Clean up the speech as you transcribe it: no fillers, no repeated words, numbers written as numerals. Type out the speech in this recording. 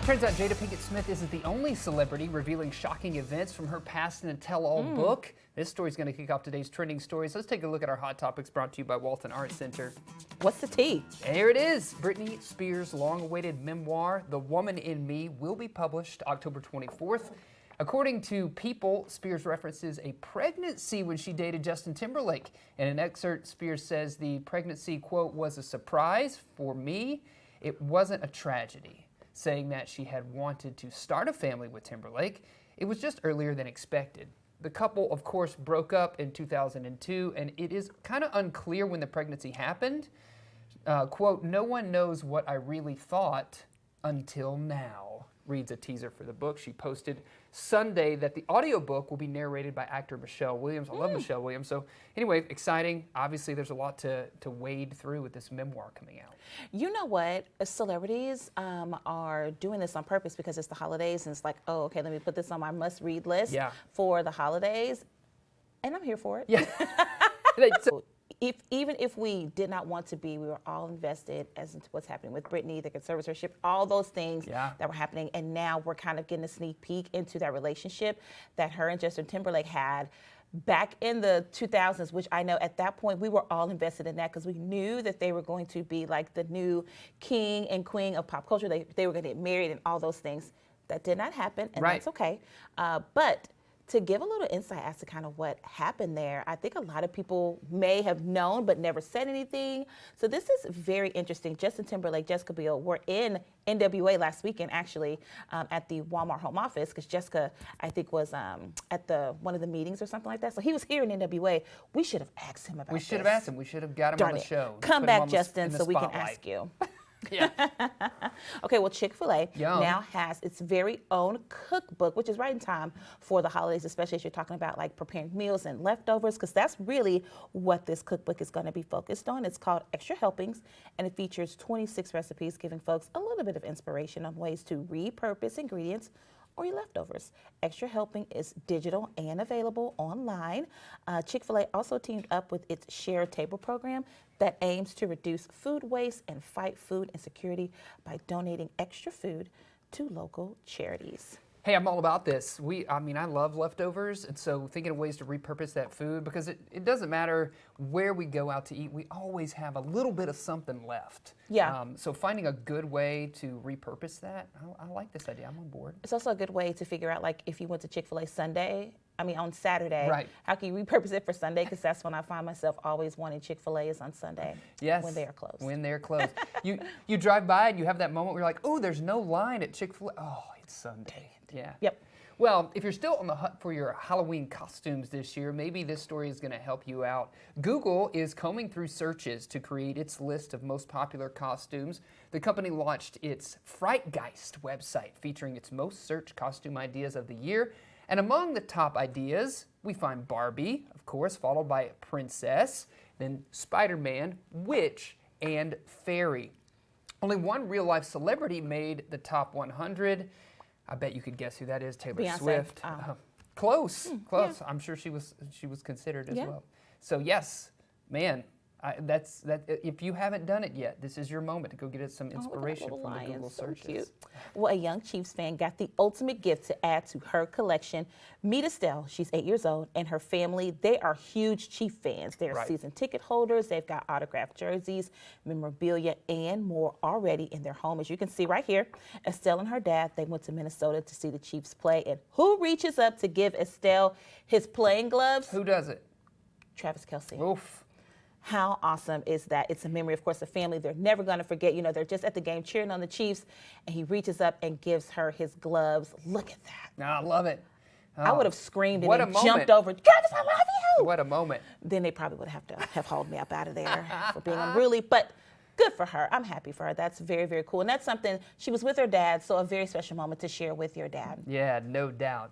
Turns out Jada Pinkett Smith isn't the only celebrity revealing shocking events from her past in a tell-all book. This story's going to kick off today's trending stories. Let's take a look at our hot topics brought to you by Walton Art Center. What's the tea? There it is. Britney Spears' long-awaited memoir, The Woman in Me, will be published October 24th. According to People, Spears references a pregnancy when she dated Justin Timberlake. In an excerpt, Spears says the pregnancy, quote, was a surprise for me. It wasn't a tragedy, saying that she had wanted to start a family with Timberlake. It was just earlier than expected. The couple, of course, broke up in 2002, and it is kind of unclear when the pregnancy happened. Quote, no one knows what I really thought until now, reads a teaser for the book. She posted Sunday that the audiobook will be narrated by actor Michelle Williams. I love Michelle Williams. So anyway, exciting. Obviously, there's a lot to wade through with this memoir coming out. You know what? Celebrities are doing this on purpose because it's the holidays, and it's like, oh, okay, let me put this on my must-read list for the holidays, and I'm here for it. Yeah. So, even if we did not want to be, we were all invested as into what's happening with Britney, the conservatorship, all those things that were happening. And now we're kind of getting a sneak peek into that relationship that her and Justin Timberlake had back in the 2000s, which I know at that point we were all invested in that because we knew that they were going to be like the new king and queen of pop culture. They were going to get married and all those things. That did not happen, and that's okay. But to give a little insight as to kind of what happened there, I think a lot of people may have known but never said anything. So this is very interesting. Justin Timberlake, Jessica Biel were in NWA last weekend, actually, at the Walmart home office, because Jessica, I think, was at one of the meetings or something like that. So he was here in NWA. We should have asked him about this. We should have asked him. We should have got him on the show. Come back, Justin, so we can ask you. Yeah. Okay, well, Chick-fil-a now has its very own cookbook, which is right in time for the holidays, especially as you're talking about like preparing meals and leftovers, because that's really what this cookbook is going to be focused on. It's called Extra Helpings, and it features 26 recipes, giving folks a little bit of inspiration on ways to repurpose ingredients or your leftovers. Extra Helping is digital and available online. Chick-fil-A also teamed up with its Share a Table program that aims to reduce food waste and fight food insecurity by donating extra food to local charities. Hey, I'm all about this. I love leftovers, and so thinking of ways to repurpose that food, because it doesn't matter where we go out to eat, we always have a little bit of something left. Yeah. So finding a good way to repurpose that, I like this idea. I'm on board. It's also a good way to figure out, like, if you went to Chick-fil-A on Saturday, how can you repurpose it for Sunday? Because that's when I find myself always wanting Chick-fil-A is on Sunday. Yes. When they are closed. When they're closed. You drive by and you have that moment where you're like, oh, there's no line at Chick-fil-A. Oh, it's Sunday. Yeah. Yep. Well, if you're still on the hunt for your Halloween costumes this year, maybe this story is going to help you out. Google is combing through searches to create its list of most popular costumes. The company launched its Frightgeist website featuring its most searched costume ideas of the year. And among the top ideas, we find Barbie, of course, followed by Princess, then Spider-Man, Witch, and Fairy. Only one real-life celebrity made the top 100. I bet you could guess who that is, Taylor Swift. Close. Yeah. I'm sure she was considered as well. So yes, man, if you haven't done it yet, this is your moment to go get some inspiration from the Google searches. So cute. Well, a young Chiefs fan got the ultimate gift to add to her collection. Meet Estelle, she's 8 years old, and her family, they are huge Chief fans. They're season ticket holders. They've got autographed jerseys, memorabilia, and more already in their home. As you can see right here, Estelle and her dad, they went to Minnesota to see the Chiefs play. And who reaches up to give Estelle his playing gloves? Who does it? Travis Kelce. Oof. How awesome is that? It's a memory, of course, the family. They're never going to forget. You know, they're just at the game cheering on the Chiefs, and he reaches up and gives her his gloves. Look at that. No, I love it. Oh, I would have screamed and then jumped over. Travis, I love you. What a moment. Then they probably would have to have hauled me up out of there for being unruly. But good for her. I'm happy for her. That's very, very cool. And that's something, she was with her dad, so a very special moment to share with your dad. Yeah, no doubt.